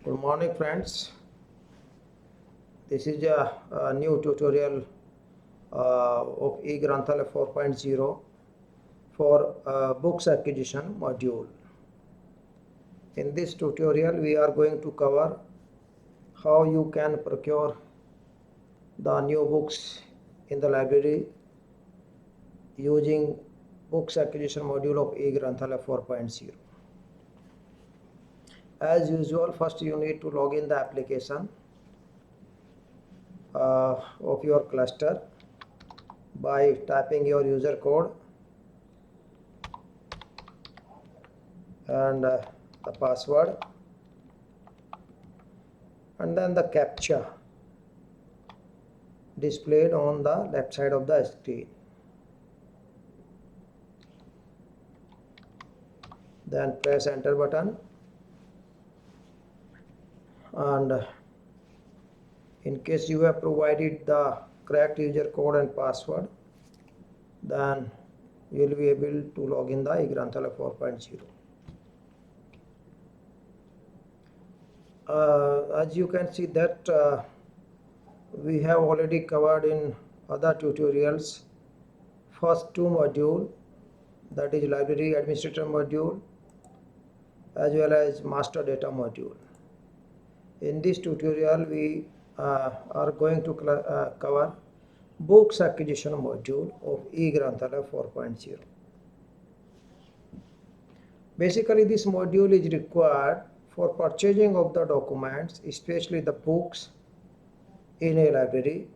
Good morning, friends. This is a new tutorial of eGranthala 4.0 for books acquisition module. In this tutorial, we are going to cover how you can procure the new books in the library using books acquisition module of eGranthala 4.0. As usual, first you need to log in the application of your cluster by typing your user code and the password and then the captcha displayed on the left side of the screen. Then press enter button and in case you have provided the correct user code and password, then you will be able to log in the eGranthala 4.0. As you can see that we have already covered in other tutorials first two modules, that is library administrator module as well as master data module. In this tutorial we are going to cover books acquisition module of eGranthala 4.0. Basically, this module is required for purchasing of the documents, especially the books in a library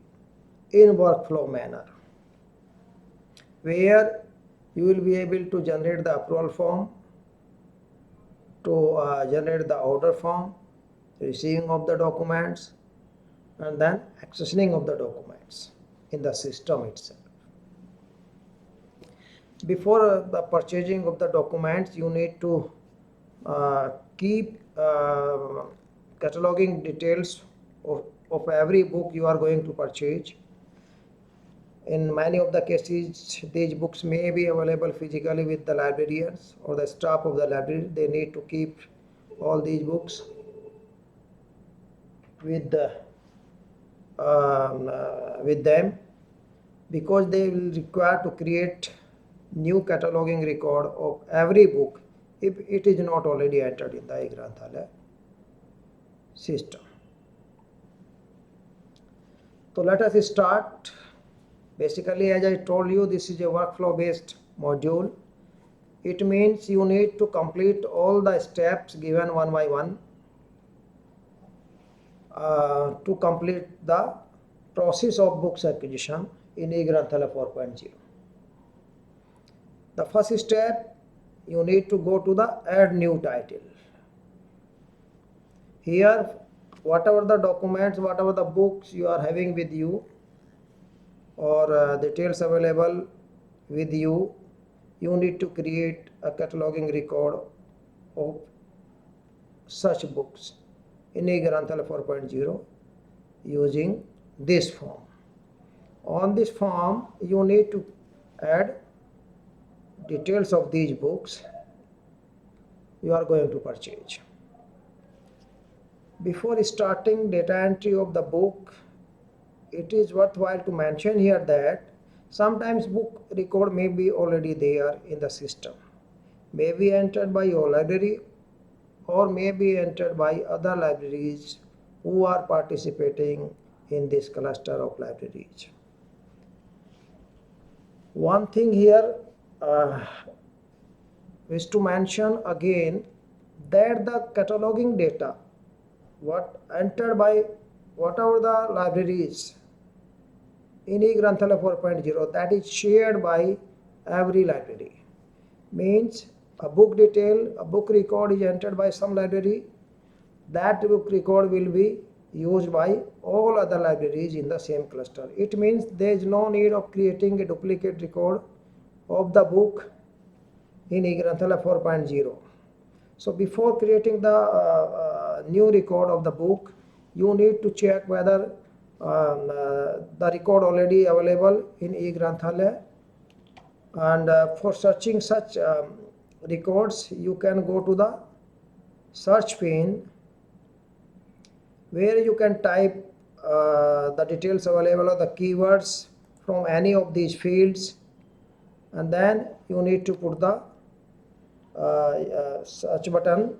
in workflow manner, where you will be able to generate the approval form, to generate the order form, receiving of the documents, and then accessing of the documents in the system itself. Before the purchasing of the documents, you need to keep cataloging details of every book you are going to purchase. In many of the cases, these books may be available physically with the librarians or the staff of the library. They need to keep all these books with them, because they will require to create new cataloging record of every book if it is not already entered in the eGranthala system. So let us start. Basically, as I told you, this is a workflow based module. It means you need to complete all the steps given one by one to complete the process of books acquisition in eGranthala 4.0. The first step, you need to go to the add new title. Here, whatever the documents, whatever the books you are having with you or details available with you, you need to create a cataloging record of such books in eGranthala 4.0 using this form. On this form, you need to add details of these books you are going to purchase. Before starting data entry of the book, it is worthwhile to mention here that sometimes book record may be already there in the system, may be entered by your library or may be entered by other libraries who are participating in this cluster of libraries. One thing here is to mention again that the cataloging data what entered by whatever the libraries in eGranthala 4.0, that is shared by every library. Means a book detail, a book record is entered by some library, that book record will be used by all other libraries in the same cluster. It means there is no need of creating a duplicate record of the book in eGranthala 4.0. So before creating the new record of the book, you need to check whether the record already available in eGranthala, and for searching such records, you can go to the search pane where you can type the details available of the keywords from any of these fields, and then you need to put the search button,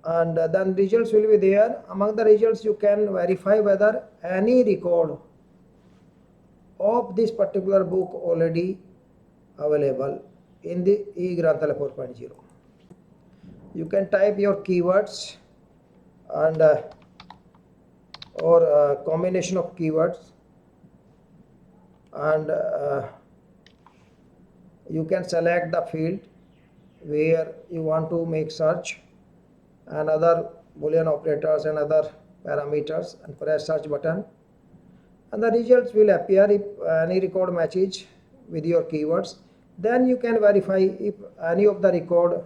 and then results will be there. Among the results you can verify whether any record of this particular book already available in the eGranthala 4.0. You can type your keywords and or combination of keywords, and you can select the field where you want to make search and other boolean operators and other parameters, and press search button, and the results will appear if any record matches with your keywords. Then you can verify if any of the record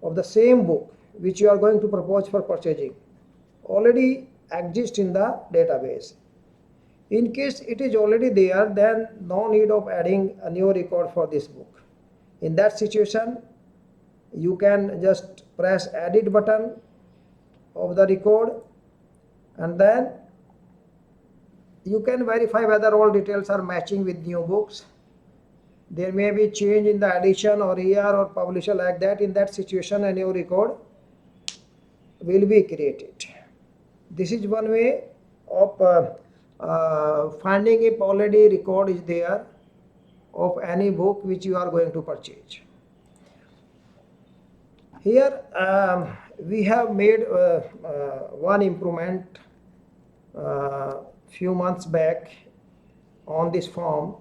of the same book which you are going to propose for purchasing already exists in the database. In case it is already there, then no need of adding a new record for this book. In that situation, you can just press edit button of the record, and then you can verify whether all details are matching with new books. There may be change in the edition or year or publisher, like that. In that situation, a new record will be created. This is one way of finding if already record is there of any book which you are going to purchase. Here we have made one improvement few months back on this form,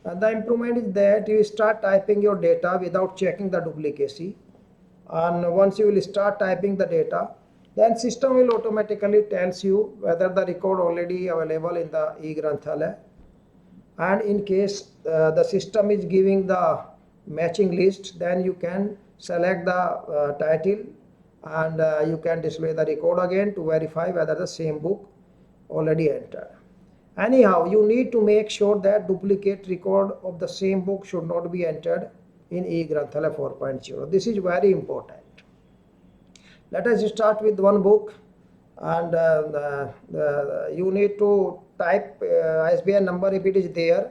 and the improvement is that you start typing your data without checking the duplicacy, and once you will start typing the data, then system will automatically tells you whether the record already available in the eGranthala, and in case the system is giving the matching list, then you can select the title, and you can display the record again to verify whether the same book already entered. Anyhow, you need to make sure that duplicate record of the same book should not be entered in eGranthala 4.0. This is very important. Let us start with one book, and you need to type ISBN number if it is there,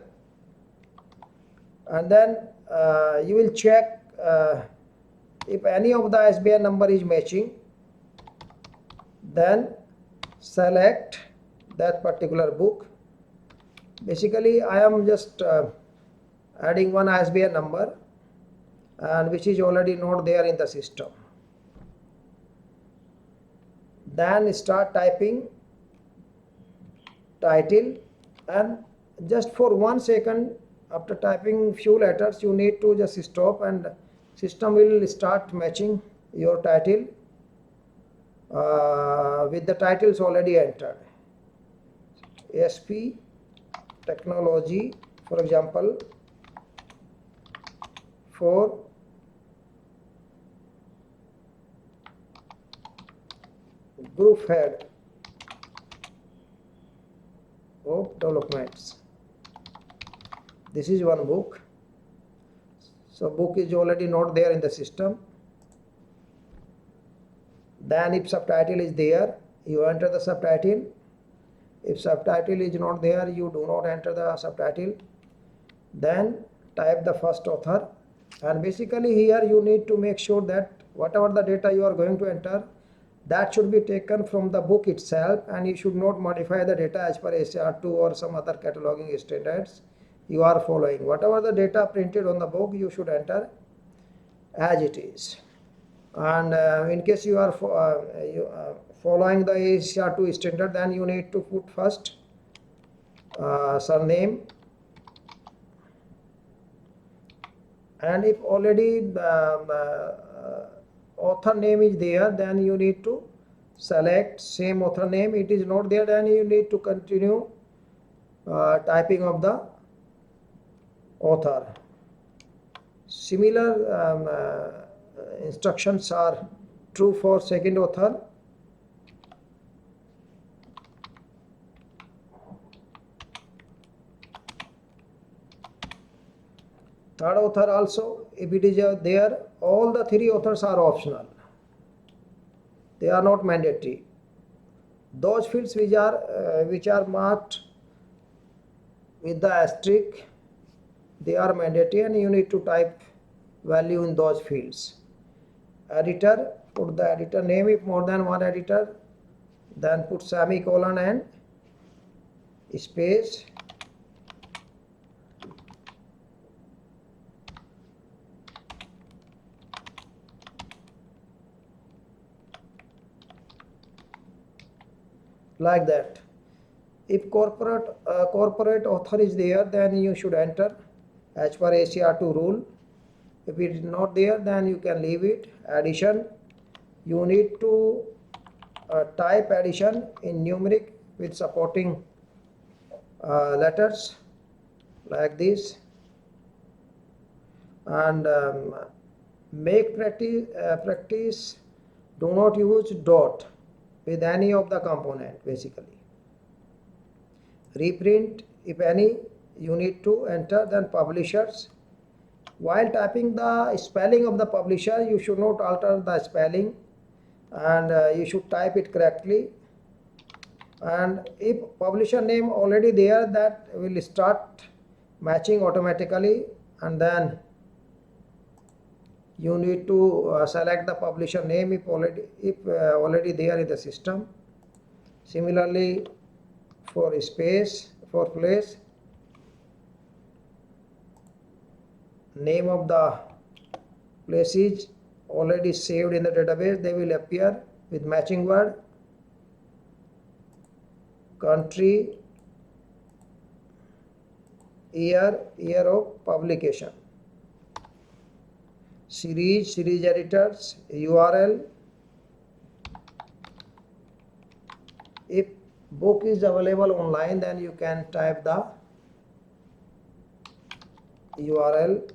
and then you will check if any of the ISBN number is matching, then select that particular book. Basically, I am just adding one ISBN number, and which is already not there in the system. Then start typing title, and just for 1 second after typing few letters, you need to just stop, and system will start matching your title with the titles already entered. ASP Technology, for example, for group head of developments. This is one book. So book is already not there in the system. Then if subtitle is there, you enter the subtitle. If subtitle is not there, you do not enter the subtitle. Then type the first author, and basically here you need to make sure that whatever the data you are going to enter, that should be taken from the book itself, and you should not modify the data as per ACR2 or some other cataloging standards you are following. Whatever the data printed on the book, you should enter as it is. And in case you are following the ACR2 standard, then you need to put first surname, and if already the author name is there, then you need to select same author name. It is not there, then you need to continue typing of the author. Similar instructions are true for second author. Third author also, if it is there, all the three authors are optional. They are not mandatory. Those fields which are marked with the asterisk, they are mandatory and you need to type value in those fields. Editor, put the editor name if more than one editor, then put semicolon and space. Like that. If corporate author is there, then you should enter as per ACR2 rule. If it is not there, then you can leave it. Addition, you need to type addition in numeric with supporting letters like this, and make practice do not use dot with any of the component. Basically, reprint, if any, you need to enter. Then publishers, while typing the spelling of the publisher, you should not alter the spelling, and you should type it correctly. And if publisher name already there, that will start matching automatically, and then you need to select the publisher name if already there in the system. Similarly, for space, for place, name of the place is already saved in the database, they will appear with matching word. Country, year of publication. Series editors, URL. If book is available online, then you can type the URL.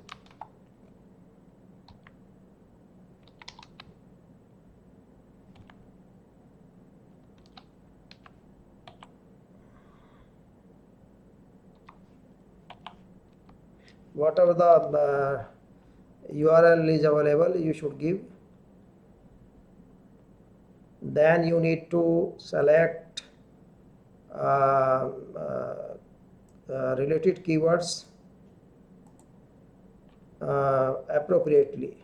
Whatever the URL is available, you should give. Then you need to select related keywords appropriately,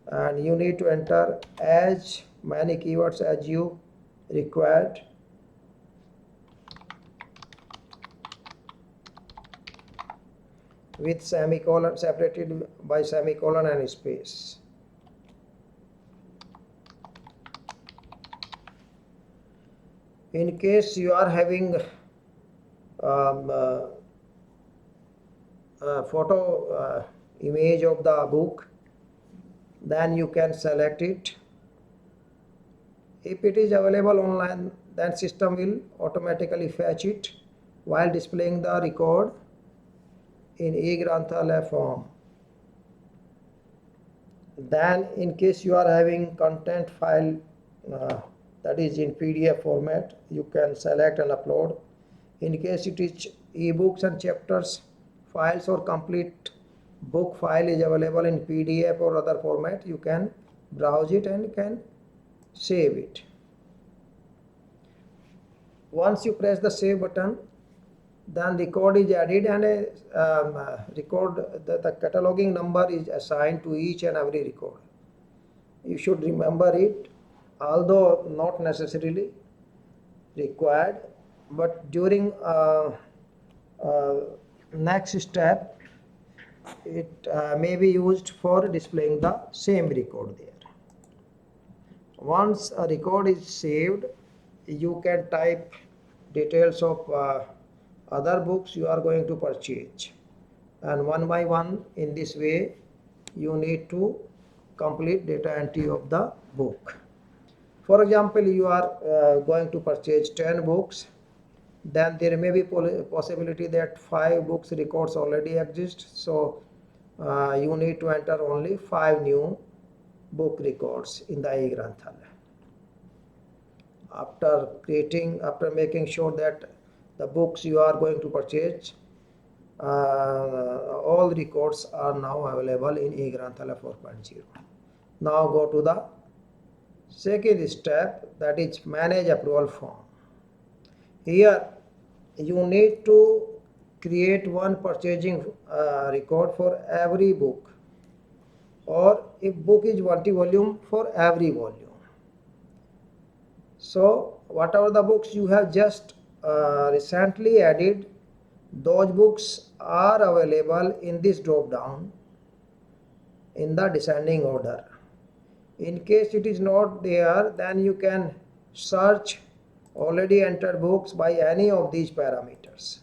and you need to enter as many keywords as you required. With semicolon, separated by semicolon and space. In case you are having photo image of the book, then you can select it. If it is available online, then system will automatically fetch it while displaying the record in eGranthalaya form. Then in case you are having content file that is in PDF format, you can select and upload. In case it is ebooks and chapters files or complete book file is available in PDF or other format, you can browse it and can save it. Once you press the save button, then record is added, and record the cataloging number is assigned to each and every record. You should remember it, although not necessarily required, but during next step it may be used for displaying the same record there. Once a record is saved, you can type details of other books you are going to purchase, and one by one, in this way, you need to complete data entry of the book. For example, you are going to purchase 10 books, then there may be possibility that 5 books records already exist, so you need to enter only 5 new book records in the eGranthalaya. After making sure that the books you are going to purchase, all records are now available in eGranthalaya 4.0. Now go to the Second step, that is manage approval form. Here you need to create one purchasing record for every book, or if book is multi-volume, for every volume. So whatever the books you have just recently added, those books are available in this drop down in the descending order. In case it is not there, then you can search already entered books by any of these parameters.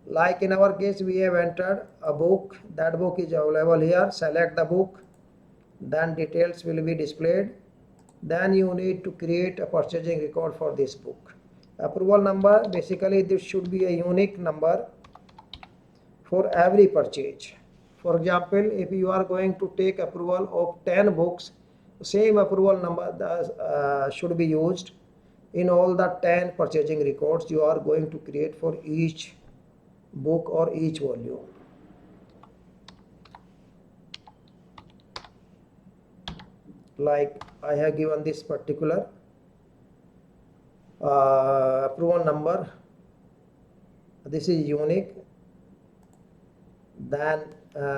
Like in our case, we have entered a book, that book is available here. Select the book, then details will be displayed. Then you need to create a purchasing record for this book. Approval number, basically this should be a unique number for every purchase. For example, if you are going to take approval of 10 books, same approval number should be used in all the 10 purchasing records you are going to create for each book or each volume. Like I have given this particular approval number, this is unique, then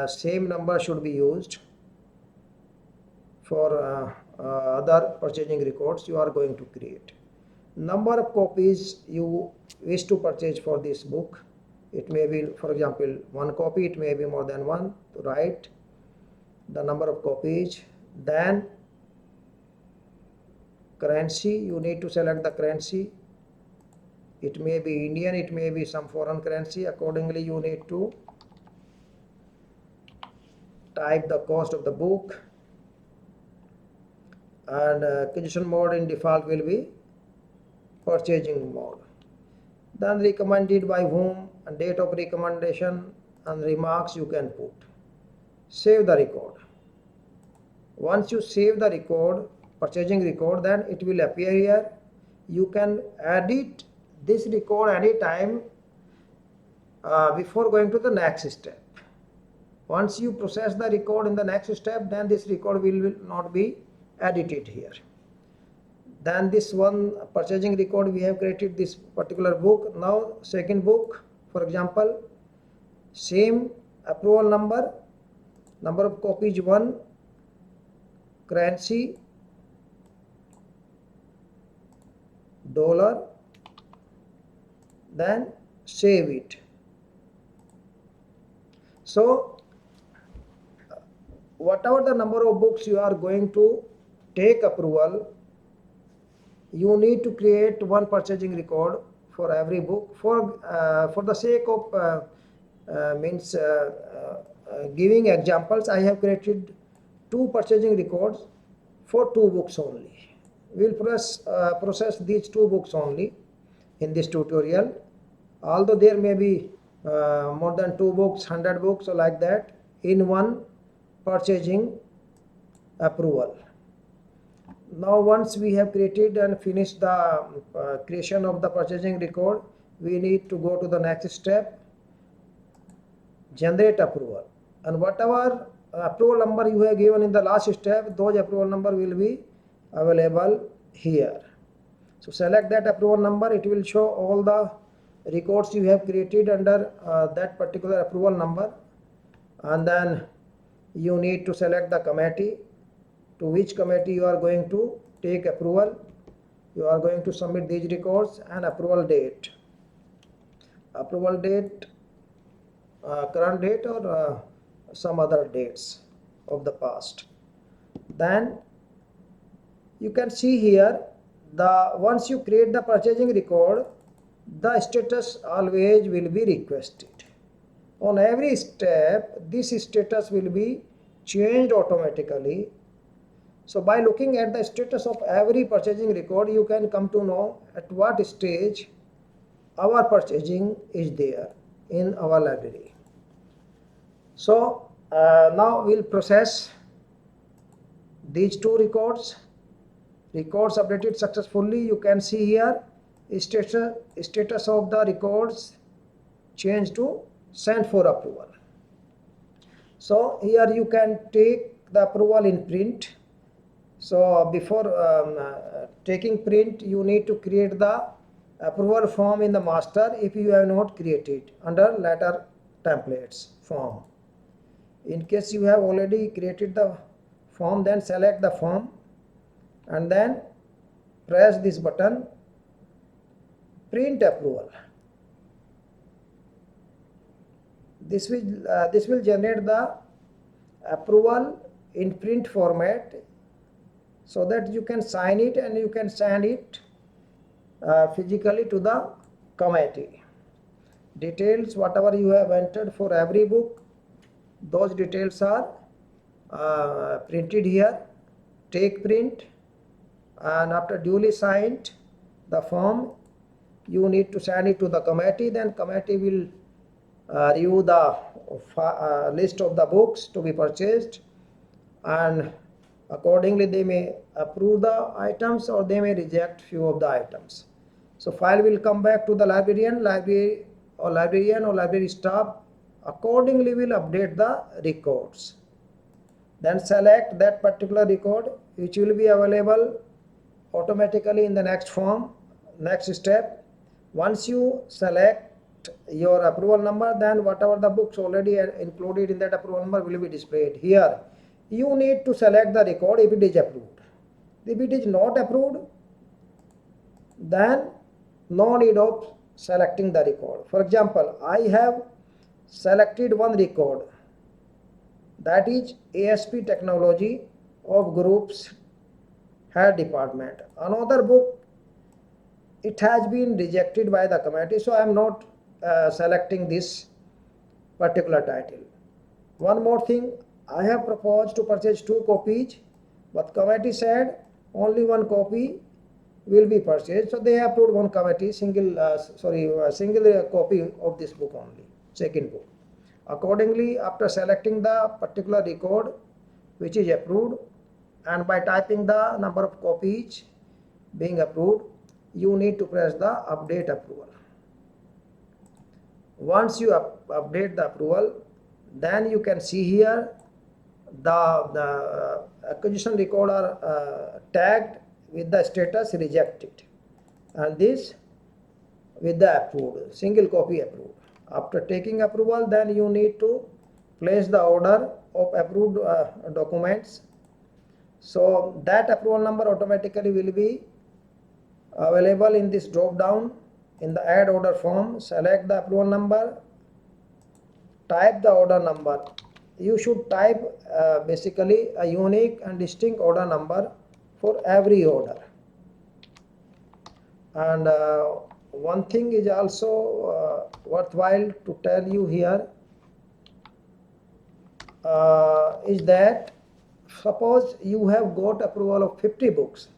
same number should be used for other purchasing records you are going to create. Number of copies you wish to purchase for this book, it may be, for example, one copy, it may be more than one. To write the number of copies, then currency, you need to select the currency. It may be Indian, it may be some foreign currency. Accordingly, you need to type the cost of the book, and acquisition mode in default will be purchasing mode. Then recommended by whom, and date of recommendation, and remarks you can put. Save the record. Once you save the record, purchasing record, then it will appear here. You can edit this record anytime before going to the next step. Once you process the record in the next step, then this record will not be edited here. Then this one purchasing record, we have created this particular book. Now second book, for example, same approval number, number of copies 1, currency $, then save it. So whatever the number of books you are going to take approval, you need to create one purchasing record for every book. For the sake of giving examples, I have created 2 purchasing records for 2 books only. We will process these 2 books only in this tutorial. Although there may be more than 2 books, 100 books, or like that, in one purchasing approval. Now once we have created and finished the creation of the purchasing record, we need to go to the next step, generate approval, and whatever approval number you have given in the last step, those approval number will be available here. So select that approval number, it will show all the records you have created under that particular approval number, and then you need to select the committee, to which committee you are going to take approval. You are going to submit these records, and approval date, current date, or some other dates of the past. Then you can see here, once you create the purchasing record, the status always will be requested. On every step, this status will be changed automatically. So by looking at the status of every purchasing record, you can come to know at what stage our purchasing is there in our library. So now we'll process these 2 records. Records updated successfully. You can see here status of the records changed to sent for approval. So here you can take the approval in print. So before taking print, you need to create the approval form in the master if you have not created under letter templates form. In case you have already created the form, then select the form and then press this button, print approval. This will generate the approval in print format so that you can sign it and you can send it physically to the committee. Details whatever you have entered for every book, those details are printed here. Take print, and after duly signed the form, you need to send it to the committee. Then committee will review the list of the books to be purchased, and accordingly they may approve the items or they may reject few of the items. So file will come back to the librarian or library staff. Accordingly will update the records. Then select that particular record which will be available automatically in the next form, next step. Once you select your approval number, then whatever the books already included in that approval number will be displayed here. You need to select the record if it is approved. If it is not approved, then no need of selecting the record. For example, I have selected one record, that is ASP Technology of Groups Head Department. Another book, it has been rejected by the committee, so I am not selecting this particular title. One more thing, I have proposed to purchase 2 copies, but committee said only 1 copy will be purchased, so they approved one committee single copy of this book only, second book. Accordingly, after selecting the particular record which is approved and by typing the number of copies being approved, you need to press the update approval. Once you update the approval, then you can see here the acquisition record are tagged with the status rejected and this with the approved, single copy approved. After taking approval, then you need to place the order of approved documents. So that approval number automatically will be available in this drop down in the add order form. Select the approval number, type the order number. You should type basically a unique and distinct order number for every order. And one thing is also worthwhile to tell you here is that suppose you have got approval of 50 books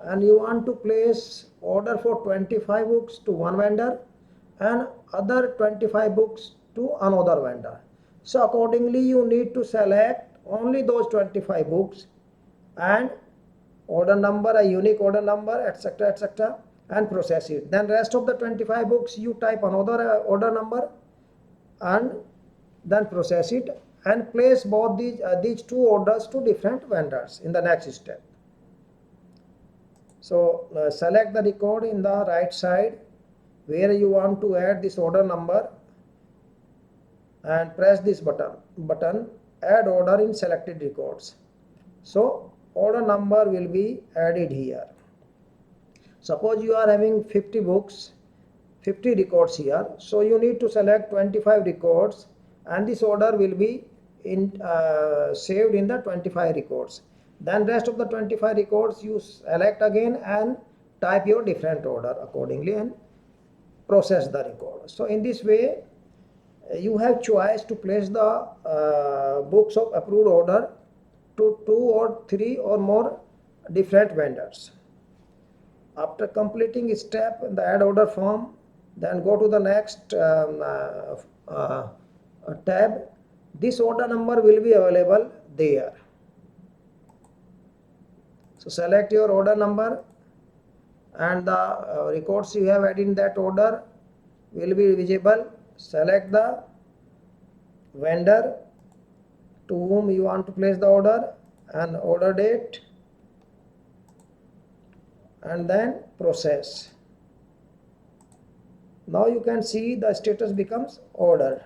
and you want to place order for 25 books to one vendor and other 25 books to another vendor. So accordingly you need to select only those 25 books and order number, a unique order number, etc., and process it. Then rest of the 25 books you type another order number and then process it and place both these 2 orders to different vendors in the next step. So select the record in the right side where you want to add this order number and press this button add order in selected records. So order number will be added here. Suppose you are having 50 books, 50 records here, so you need to select 25 records and this order will be saved in the 25 records. Then rest of the 25 records you select again and type your different order accordingly and process the record. So in this way you have choice to place the books of approved order to 2 or 3 or more different vendors. After completing step in the add order form, then go to the next tab. This order number will be available there. So select your order number and the records you have added in that order will be visible. Select the vendor to whom you want to place the order and order date and then process. Now you can see the status becomes order.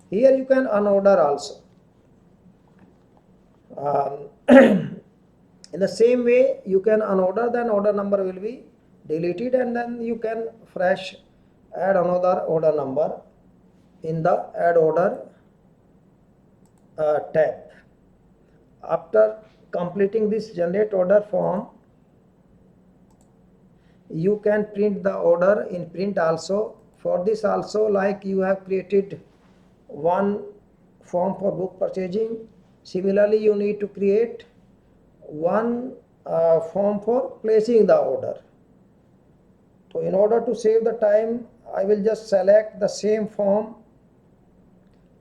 Here you can unorder also. In the same way you can unorder, then order number will be deleted, and then you can fresh add another order number in the add order tab. After completing this generate order form, you can print the order in print also. For this also, like you have created one form for book purchasing, similarly you need to create one form for placing the order. So in order to save the time, I will just select the same form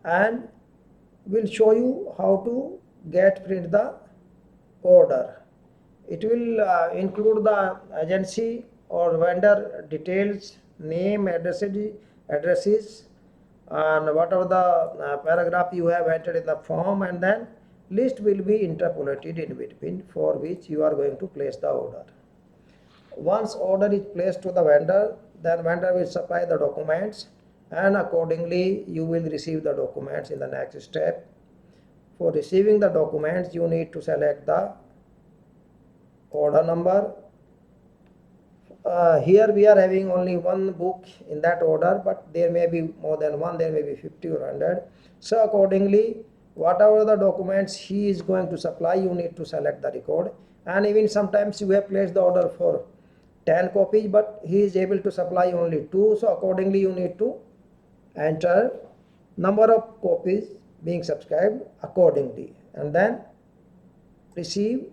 and will show you how to print the order. It will include the agency or vendor details, name, addresses, and whatever the paragraph you have entered in the form, and then list will be interpolated in between, for which you are going to place the order. Once order is placed to the vendor, then vendor will supply the documents, and accordingly you will receive the documents in the next step. For receiving the documents, you need to select the order number. Here we are having only one book in that order, but there may be more than one, there may be 50 or 100. So accordingly, whatever the documents he is going to supply, you need to select the record. And even sometimes you have placed the order for 10 copies, but he is able to supply only 2. So accordingly, you need to enter number of copies being subscribed accordingly, and then receive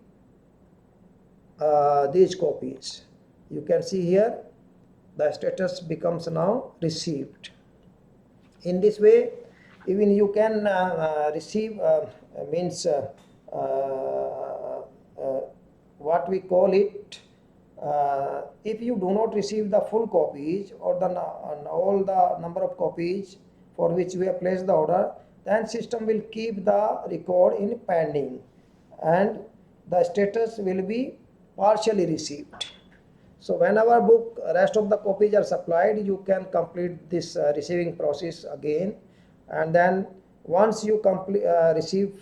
these copies. You can see here the status becomes now received. In this way, even you can receive what we call it, if you do not receive the full copies or all the number of copies for which we have placed the order, then system will keep the record in pending and the status will be partially received. So whenever rest of the copies are supplied, you can complete this receiving process again, and then once you receive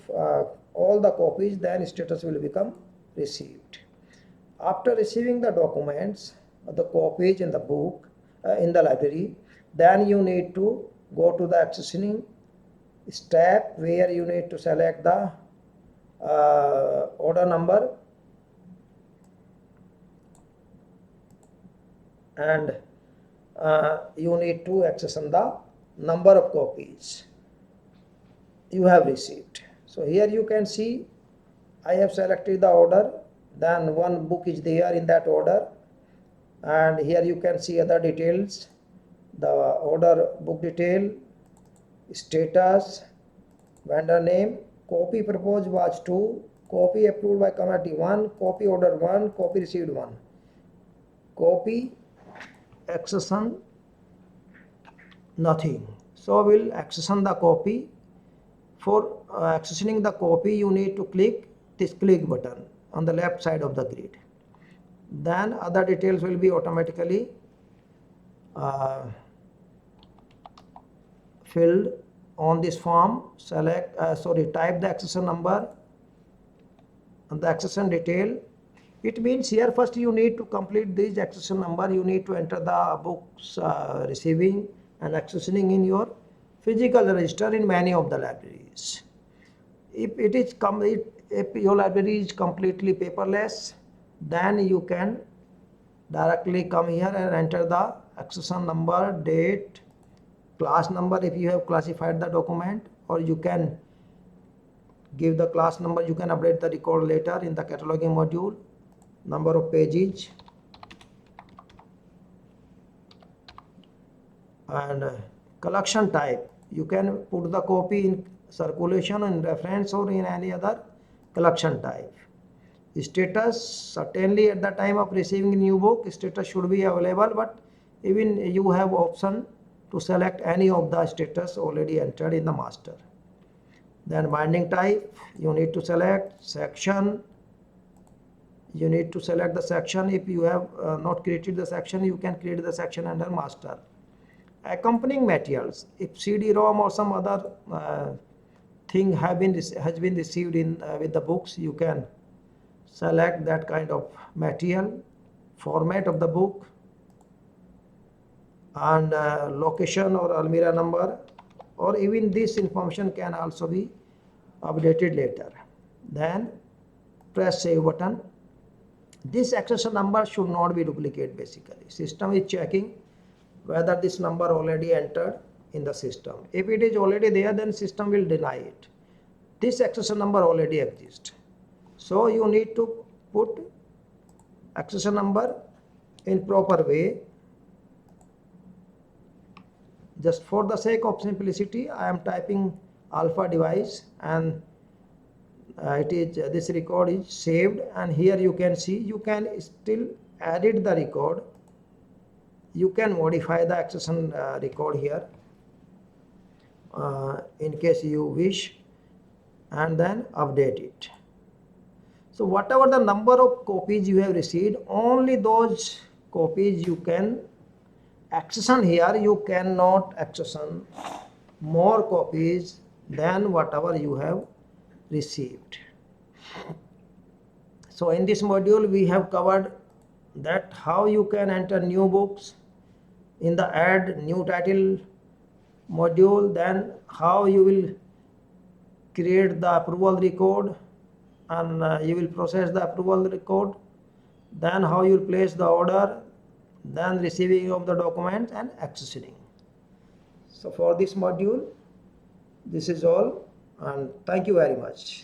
all the copies, then status will become received. After receiving the documents, the copies in the book, in the library, then you need to go to the accessioning step, where you need to select the order number, and you need to accession the number of copies you have received. So here you can see I have selected the order, then one book is there in that order, and here you can see other details, the order book detail, status, vendor name, copy proposed was 2, copy approved by committee 1, copy order 1, copy received 1, copy accession nothing. So we'll accession the copy. For accessioning the copy, you need to click this click button on the left side of the grid. Then other details will be automatically filled on this form. Type the accession number and the accession detail. It means here first you need to complete this accession number. You need to enter the books receiving and accessioning in your physical register in many of the libraries. If your library is completely paperless, then you can directly come here and enter the accession number, date, class number if you have classified the document, or you can give the class number. You can update the record later in the cataloging module, number of pages, and collection type. You can put the copy in circulation, in reference, or in any other collection type. Status, certainly at the time of receiving new book, status should be available, but even you have option to select any of the status already entered in the master. Then binding type, you need to select section. you need to select the section. If you have not created the section, you can create the section under master. Accompanying materials, if CD-ROM or some other thing has been received in with the books, you can select that kind of material, format of the book, and location or almirah number, or even this information can also be updated later. Then press save button. This accession number should not be duplicate. Basically, system is checking whether this number already entered in the system. If it is already there, then system will deny it. This accession number already exists, so you need to put accession number in proper way. Just for the sake of simplicity, I am typing alpha device, and it is this record is saved, and here you can see you can still edit the record. You can modify the accession record here in case you wish, and then update it. So whatever the number of copies you have received, only those copies you can accession here. You cannot accession more copies than whatever you have received. So in this module we have covered that how you can enter new books in the add new title module, then how you will create the approval record, and you will process the approval record, then how you will place the order, then receiving of the documents and accessoring. So for this module, this is all, and thank you very much.